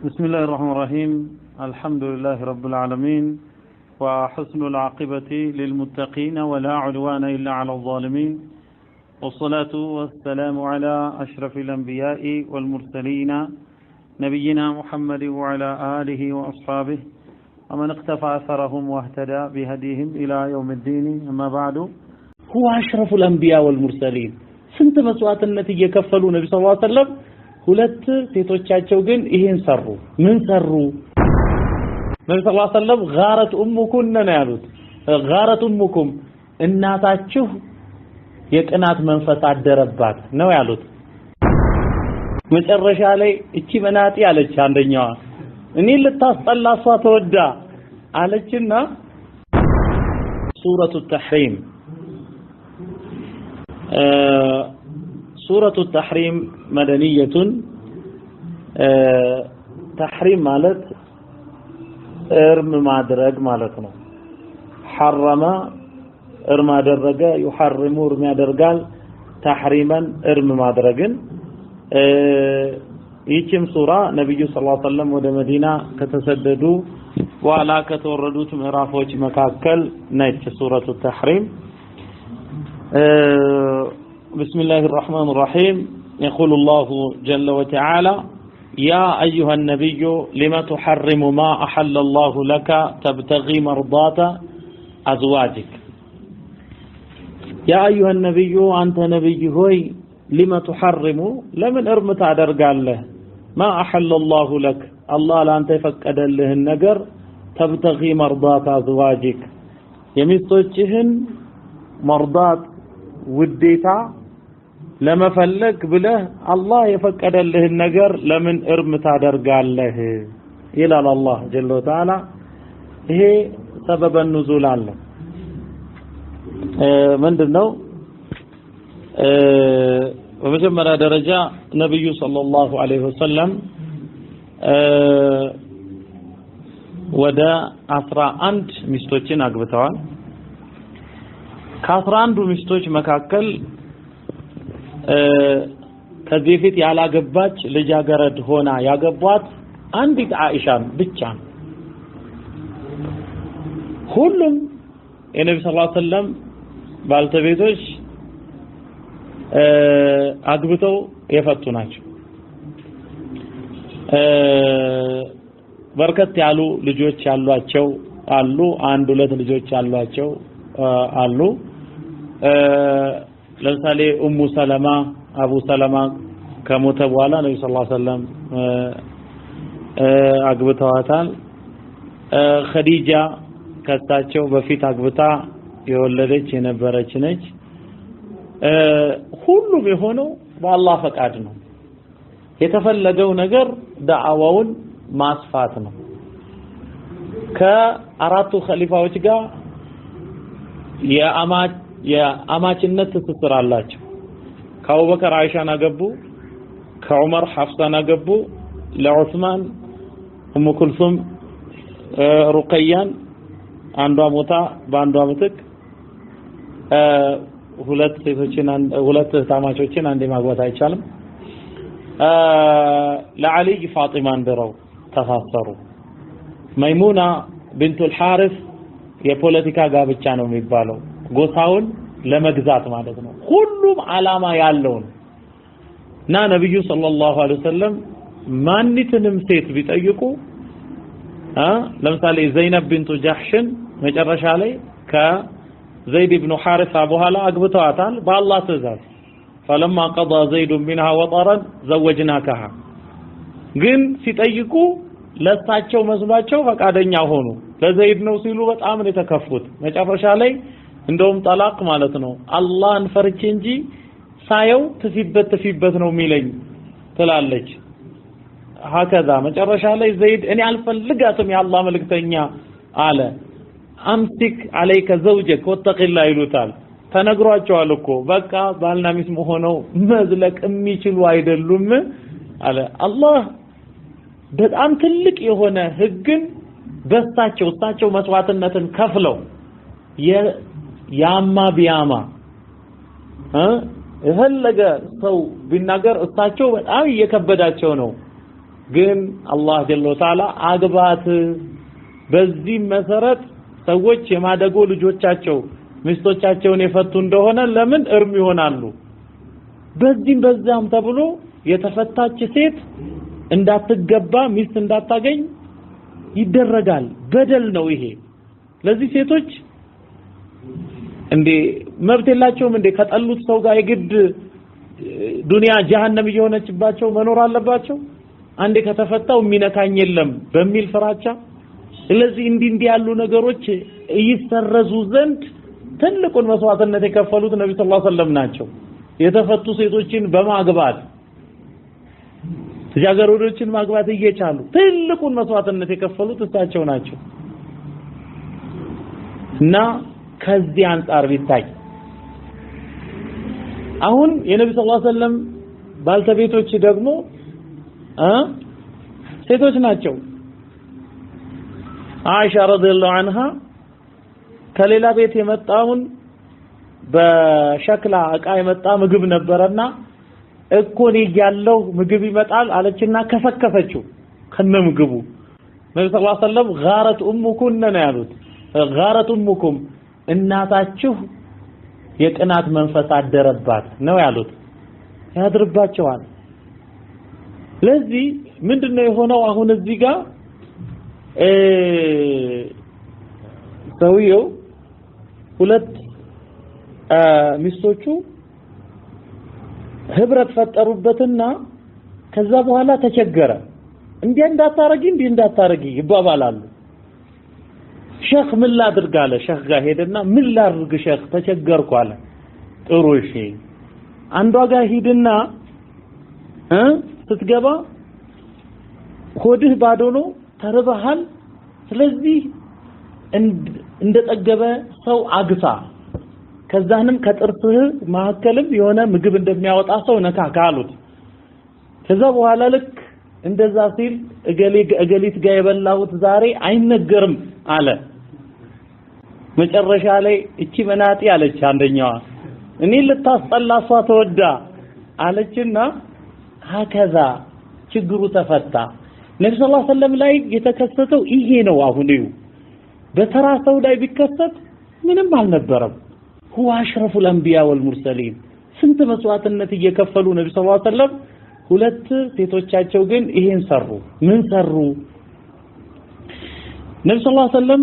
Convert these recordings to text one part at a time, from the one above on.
بسم الله الرحمن الرحيم الحمد لله رب العالمين وحسن العاقبة للمتقين ولا عدوان إلا على الظالمين والصلاة والسلام على أشرف الأنبياء والمرسلين نبينا محمد وعلى آله وأصحابه ومن اقتفى أثرهم واهتدى بهديهم إلى يوم الدين أما بعد هو أشرف الأنبياء والمرسلين سنت مسوات التي يكفلوا نبي صلى الله عليه وسلم ሁለት ሴቶቻቸው ግን ይሄን ሰሩ ምን ሰሩ ነብዩ ሰለላሁ ዐለይሂ ወሰለም غارت امكم ነው ያሉት غارت امكم እናታችሁ የቅናት መንፈስ አደረባት ነው ያሉት መጨረሻ ላይ እቺ መናጢ አለች አንደኛዋ እኔ ልታስጠላሷ ተወዳ አለችና ሱረቱ ተሕሪም سورة التحريم مدنية تحريم مالت ارم مادرق مالتنا حرم ارم مادرق يحرم ارم مادرقال تحريما ارم مادرقن يتم سورة نبي صلى الله عليه وسلم ودى مدينة كتسددوا وعلا كتوردوا تمهرافوش مكاكل نيت سورة التحريم بسم الله الرحمن الرحيم يقول الله جل وتعالى يا أيها النبي لما تحرم ما أحل الله لك تبتغي مرضات أزواجك يا أيها النبي أنت نبي هوي لما تحرم لمن ارمت عدر قال له ما أحل الله لك الله لا أنت فكد له النقر تبتغي مرضات أزواجك يميصوجهن مرضات وديتا لما فلك بله الله يفكر له النجر لمن ارم تادرقال له إلى الله جل وعلا هي سبب النزول عنه من دنو ومجمع درجة نبي صلى الله عليه وسلم ودا أسرى أنت مستوچين أقبتوان كأسرى أنت مستوچ مكاكل ከዚህ ፊት ያላገባች ልጃገረድ ሆና ያገቧት አንዲት አይሻን ብቻ ሁሉም የነብዩ ሰለላሁ ዐለይሂ ወሰለም ባልተቤቶች አግብተው የፈቱ ናቸው በርከት ያሉ ልጆች ያሏቸው አሉ አንድ ሁለት ልጆች ያሏቸው አሉ ለምሳሌ ኡሙ ሰለማ አቡ ሰለማ ከሞተ በኋላ ነብዩ ሰለላሁ ዐለይሂ ወሰለም አግብተዋታል ኸዲጃ ከታቸው በፊት አግብታ የወለደች የነበረች ነች ሁሉም የሆነው በአላህ ፈቃድ ነው የተፈለገው ነገር ዳዕዋውን ማስፋት ነው ከአራቱ ኸሊፋዎች ጋር የአማችነት ትስስር አላቸው ከአቡበከር አይሻን አገቡ ከዑመር ሐፍሳን አገቡ ለዑስማን ኡሙ ኩልሱም ሩቀያን አንዷ ሞታ በአንዷ ምትክ ሁለት ታማቾችን አንዴ ማግባት አይቻልም ለዓሊ ፋጢማን ድረው ተፋሰሩ መይሙና ቢንቱ الحارث የፖለቲካ ጋብቻ ነው የሚባለው ጎሳውን ለመግዛት ማለት ነው ሁሉም አላማ ያለው እና ነብዩ ሰለላሁ ዐለይሂ ወሰለም ማንንተንም ሴት ቢጠይቁ ለምሳሌ ዘይነብ ቢንቱ ጃህሽን መጨረሻ ላይ ከዘይድ ኢብኑ ሐሪሳ በኋላ አግብተዋታል በአላህ ትእዛዝ فلما قضى زيد منها وطرا زوجناكها ግን ሲጠይቁ ለሳቸው መስሏቸው ፈቃደኛ ሆኑ ለዘይድ ነው ሲሉ በጣም ነው የተከፉት መጨረሻ ላይ እንደውም ጠላቅ ማለት ነው አላህን ፈርቼ እንጂ ሳየው ትፊበት ነው የሚለኝ ትላለች هكذا መጨረሻ ላይ ዘይድ እኔ አልፈልጋትም የአላህ መልእክተኛ አለ አምሲክ عليك زوجك واتق الله ይሉታል ተነግሯቸዋል እኮ በቃ ባልና ሚስት ሆነው መዝለቅ የሚችሉ አይደሉም አለ አላህ በጣም ትልቅ የሆነ ህግን በስታቸው መስዋዕትነትን ከፍለው ያማ ቢያማ የፈለገ ሰው ቢናገር እሳቸው በጣም እየከበዳቸው ነው ግን አላህ ጀለ ወተዓላ አግባት በዚህ መሰረት ሰዎች የማደጎ ልጆቻቸው ሚስቶቻቸውን የፈቱ እንደሆነ ለምን እርም ይሆናሉ በዛም ተብሎ የተፈታች ሴት እንዳትገባ ሚስት እንዳታገኝ ይደረጋል በደል ነው ይሄ ለዚህ ሴቶች እንዴ መብት የላቸውም እንዴ ከጠሉት ሰው ጋር የግድ ዱንያ ጀሃነም እየሆነችባቸው መኖር አለባቸው አንዴ ከተፈታው የሚነካኝ የለም በሚል ፍራቻ ስለዚህ እንዲህ ያሉ ነገሮች ይሰረዙ ዘንድ ትልቁን መስዋዕትነት የከፈሉት ነብዩ ሰለላሁ ዐለይሂ ወሰለም ናቸው የተፈቱ ሴቶችን በማግባት ልጃገረዶችን ማግባት እየቻሉ ትልቁን መስዋዕትነት የከፈሉት እሳቸው ናቸው እና ከዚህ አንፃር ቢታይ አሁን የነብዩ ሰለላሁ ዐለይሂ ወሰለም ባልተቤቶች ደግሞ ሴቶች ናቸው አይሻ ረዲየላሁ ዐንሃ ከሌላ ቤት የመጣውን በሸክላ እቃ የመጣ ምግብ ነበርና እኮኔ ያለው ምግብ ይመጣል አለችና ከፈከፈችው ከነምግቡ ነብዩ ሰለላሁ ዐለይሂ ወሰለም ጋረት ኡሙኩን ነው ያሉት ጋረት ኡሙኩም እናታችሁ የቅናት መንፈስ አደረባት ነው ያሉት ያድርባቸዋል ለዚህ ምንድነው የሆነው አሁን እዚህ ጋር ሰውየው ሁለት ሚስቶቹ ህብረት ፈጠሩበትና ከዛ በኋላ ተቸገረ እንዲህ እንዳታረጊ ይባባላሉ ሼክ ምን ላድርግ አለ ሼክ ጋር ሄደና ምን ላድርግ ሼክ ተቸገርኩ አለ ጥሩ እሺ አንዷ ጋር ሂድና ስትገባ ሆድህ ባዶ ነው ተርበሃል ስለዚህ እንደጠገበ ሰው አግሳ ከዛንም ከጥርፍህ ማከለም የሆነ ምግብ እንደሚያወጣ ሰው ነካ ካሉት ከዛ በኋላ ልክ እንደዛ ሲል እገሊት ጋር የበላሁት ዛሬ አይነገርም አለ መጨረሻ ላይ እቺ መናጢ አለች አንደኛዋ እኔ ልታስጠላሷ ተወዳ አለችና ሀከዛ ችግሩ ተፈታ ነብዩ ሰለላሁ ዐለይሂ ወሰለም ላይ የተከሰተው ይሄ ነው አሁን እዩ በተራ ሰው ላይ ቢከሰት ምንም አልነበረም هو اشرف الانبياء والمرسلين ስንት መስዋዕትነት እየከፈሉ ነብዩ ሰለላሁ ዐለይሂ ወሰለም ሁለት ሴቶቻቸው ግን ይሄን ሰሩ ምን ሰሩ ነብዩ ሰለላሁ ዐለይሂ ወሰለም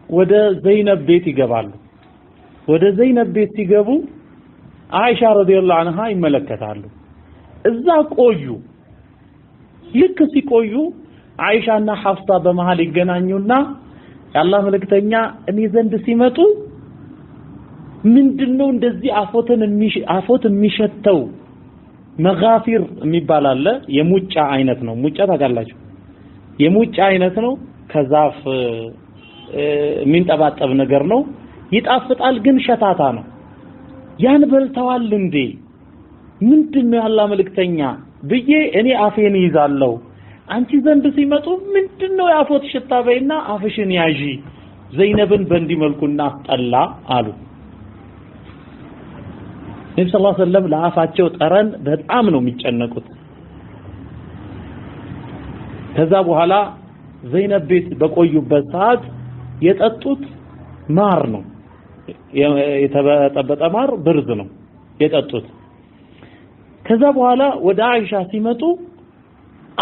ወደ ዘይነብ ቤት ይገባሉ ወደ ዘይነብ ቤት ሲገቡ አይሻ ረዲየላሁ ዐንሃ ይመለከታሉ እዛ ቆዩ ልክ ሲቆዩ አይሻና ሐፍሳ በመሃል ይገናኙና ያላህ መልእክተኛ እኔ ዘንድ ሲመጡ ምንድነው እንደዚህ አፎት የሚሸተው መጋፊር የሚባል አለ የሙጫ አይነት ነው ሙጫ ታውቃላችሁ የሙጫ አይነት ነው ከዛፍ የሚንጠባጠብ ነገር ነው ይጣፍጣል ግን ሸታታ ነው ያን በልተዋል እንዴ ምንድነው ያላህ መልእክተኛ ብዬ እኔ አፌን ይዛለሁ አንቺ ዘንድ ሲመጡ ምንድነው ያፎት ሽታ በይና አፍሽን ያዢ ዘይነብን በእንዲህ መልኩና አስጠላ አሉ ነብዩ ሰለላሁ ዐለይሂ ወሰለም ለአፋቸው ጠረን በጣም ነው የሚጨነቁት ከዛ በኋላ ዘይነብ ቤት በቆዩበት ሰዓት የጠጡት ማር ነው የተበጠበጠ ማር ብርዝ ነው የጠጡት ከዛ በኋላ ወደ አይሻ ሲመጡ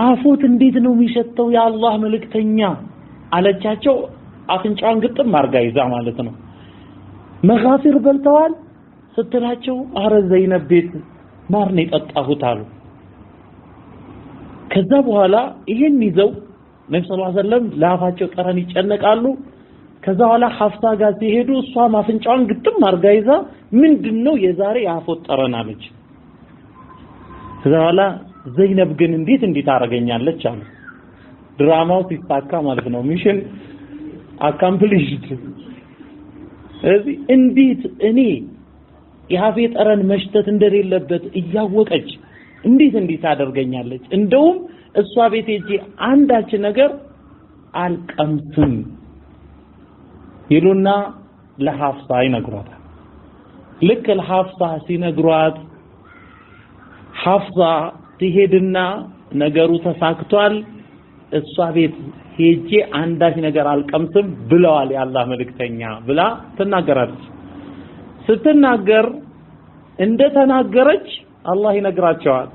አፎት እንዴት ነው የሚሸተው ያላህ መልእክተኛ አለቻቸው አፍንጫን ግጥም አርጋ ይዛ ማለት ነው መጋፊር በልተዋል ስትላቸው አረ ዘይነብ ቤት ማር ነው የጠጣሁት አሉ ከዛ በኋላ ይሄን ይዘው ነብዩ ሰለላሁ ዐለይሂ ወሰለም ለአፋቸው ጠረን ይጨነቃሉ ከዛ በኋላ ሐፍሳ ጋር ሲሄዱ እሷ አፍንጫን ግጥም አርጋ ይዛ ምንድነው የዛሬ አፎት ጠረን አለች ከዛ በኋላ ዘይነብ ግን እንዴት አረጋኛለች አሉ ድራማው ሲሳካ ማለት ነው ሚሽን አካምፕሊሽድ እዚህ እንዴት እኔ የአፌ ጠረን መሽተት እንደሌለበት እያወቀች እንዴት አደርገኛለች እንደውም እሷ ቤት ሄጄ አንዳች ነገር አልቀምስም ይሉና ለሐፍሳ ይነግሯታል ልክ ለሐፍሳ ሲነግሯት ሐፍሳ ትሄድና ነገሩ ተሳክቷል እሷ ቤት ሄጄ አንዳች ነገር አልቀምስም ብለዋል ያላህ መልእክተኛ ብላ ተናገራለች ስትናገር እንደ ተናገረች አላህ ይነግራቸዋል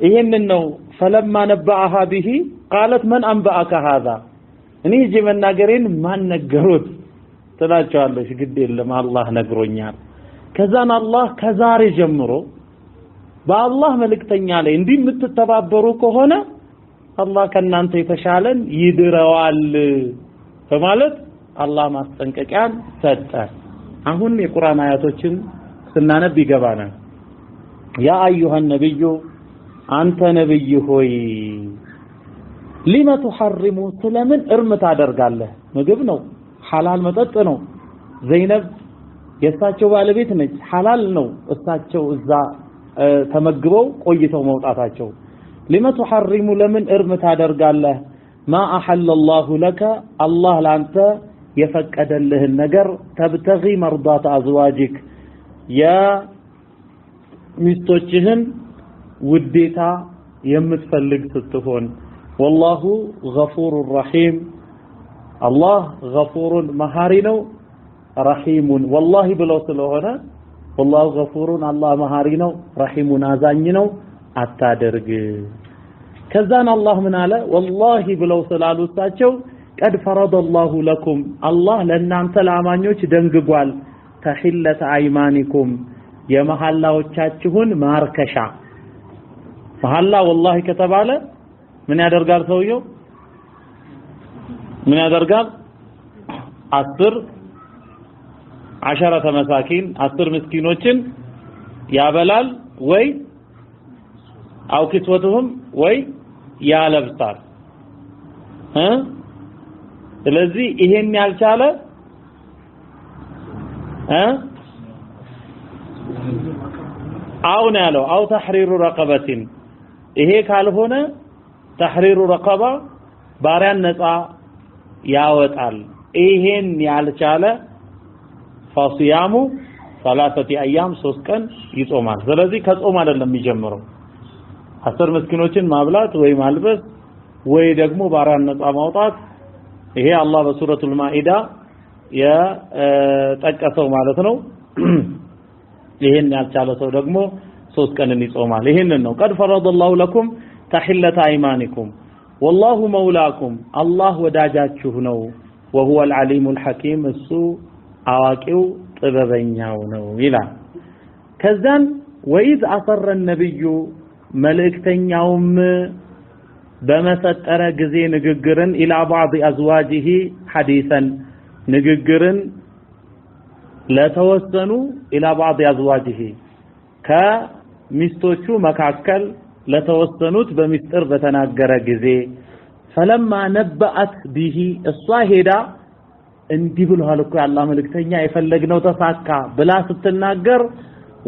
ይሄንን ነው فلما نبأها به قالت من أنبأك هذا እኔ እጄ መናገሬን ማን ነገሩት ትላቸዋለች ግድ የለም አላህ ነግሮኛል ከዛን አላህ ከዛሬ ጀምሮ በአላህ መልእክተኛ ላይ እንዲህ የምትተባበሩ ከሆነ አላህ ከናንተ የተሻለን ይድረዋል በማለት አላህ ማስጠንቀቂያን ሰጠ አሁን የቁርአን አያቶችን ስናነብ ይገባናል ያ አዩሃ ነብዩ አንተ ነብይ ሆይ لما تحرم ስለምን እርም ታደርጋለህ ምግብ ነው ሐላል መጠጥ ነው ዘይነብ የሳቸው ባለቤት ነች ሐላል ነው እሳቸው እዛ ተመግበው ቆይተው መውጣታቸው لما تحرم ለምን እርም ታደርጋለህ ما احل الله لك الله ላንተ የፈቀደልህን ነገር تبتغي مرضات ازواجك ያ ሚስቶችህን ውዴታ የምትፈልግ ስትሆን والله غفور رحيم الله غفور مهاري ነው رحيم والله ብለው ስለሆነ والله غفور الله مهاري ነው رحيم አዛኝ ነው አታደርግ ከዛን አላህ ምን አለ والله ብለው ስላሉታቸው قد فرض الله لكم الله ለእናንተ ለአማኞች ደንግጓል تحلة ايمانكم የመሐላዎቻችሁን ማርከሻ መሐላ والله ከተባለ ምን ያደርጋል ሰውየው ምን ያደርጋል 10 መሳኪን 10 ምስኪኖችን ያበላል ወይ አውኪስወቱም ወይ ያለብሳል ስለዚህ ይሄን ያልቻለ አውና ያለው አው ተህሪሩ ረቀበቲን ይሄ ካልሆነ ተህሪሩ ረቀባ ባሪያን ነፃ ያወጣል ይሄን ያልቻለ ፈሲያሙ 3 አያም 3 ቀን ይጾማል ስለዚህ ከጾም አይደለም የሚጀምረው 10 ምስኪኖችን ማብላት ወይ ማልበስ ወይ ደግሞ ባሪያን ነፃ ማውጣት ይሄ አላህ በሱረቱል ማኢዳ የጠቀሰው ማለት ነው ይሄን ያልቻለ ሰው ደግሞ 3 ቀን ይጾማል ይሄንን ነው قد فرض الله لكم تحلة ايمانكم والله مولاكم الله ወዳጃችሁ ነው وهو العليم الحكيم እሱ አዋቂው ጥበበኛው ነው ይላል ከዛን وإذ أصر النبي መልእክተኛውም በመሰጠረ ጊዜ ንግግርን الى بعض ازواجه حديثا ንግግርን ለተወሰኑ الى بعض ازواجه ከሚስቶቹ መካከል ለተወሰኑት በሚስጥር በተናገረ ጊዜ فلما نبأت به እሷ ሄዳ እንዲህ ብለዋል እኮ ያላህ መልእክተኛ የፈለግነው ተሳካ ብላ ስትናገር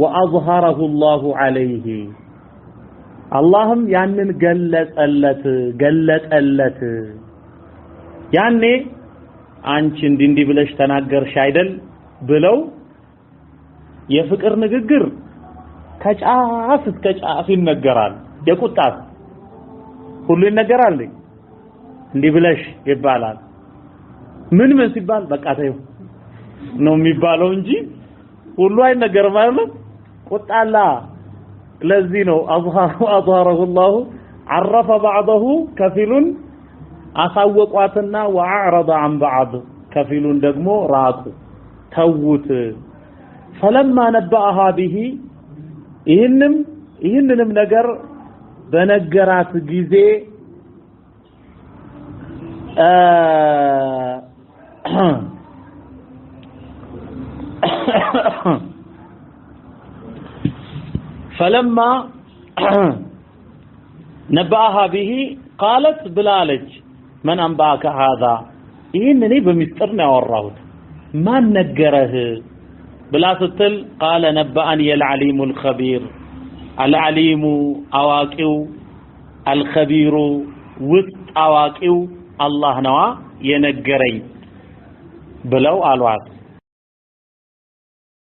وأظهره الله عليه اللهم ያንን ገለጠለት ያኔ አንቺ እንዲህ ብለሽ ተናገርሽ አይደል ብለው የፍቅር ንግግር ከጫፍ እስከ ጫፍ ይነገራል የቁጣት ሁሉ ይነገራል እንዲህ ብለሽ ይባላል ምን ሲባል በቃ ተይው ነው የሚባለው እንጂ ሁሉ አይነገርም አይደል ቁጣላ ለዚህ ነው أظهره الله عرف بعضه كفيل አሳወቋትና وأعرض عن بعض كفيل ደግሞ ራቁ ተውት فلما نبأها به ይህንንም ነገር በነገራት ጊዜ فلما نبأها به قالت بلالج من أنبأك هذا إنني بمسطرنا وراهد ما نجره بلا ستل قال نبأني العليم الخبير العليم أواقيو الخبير وسط أواقيو الله نوا ينجري بلو الوعد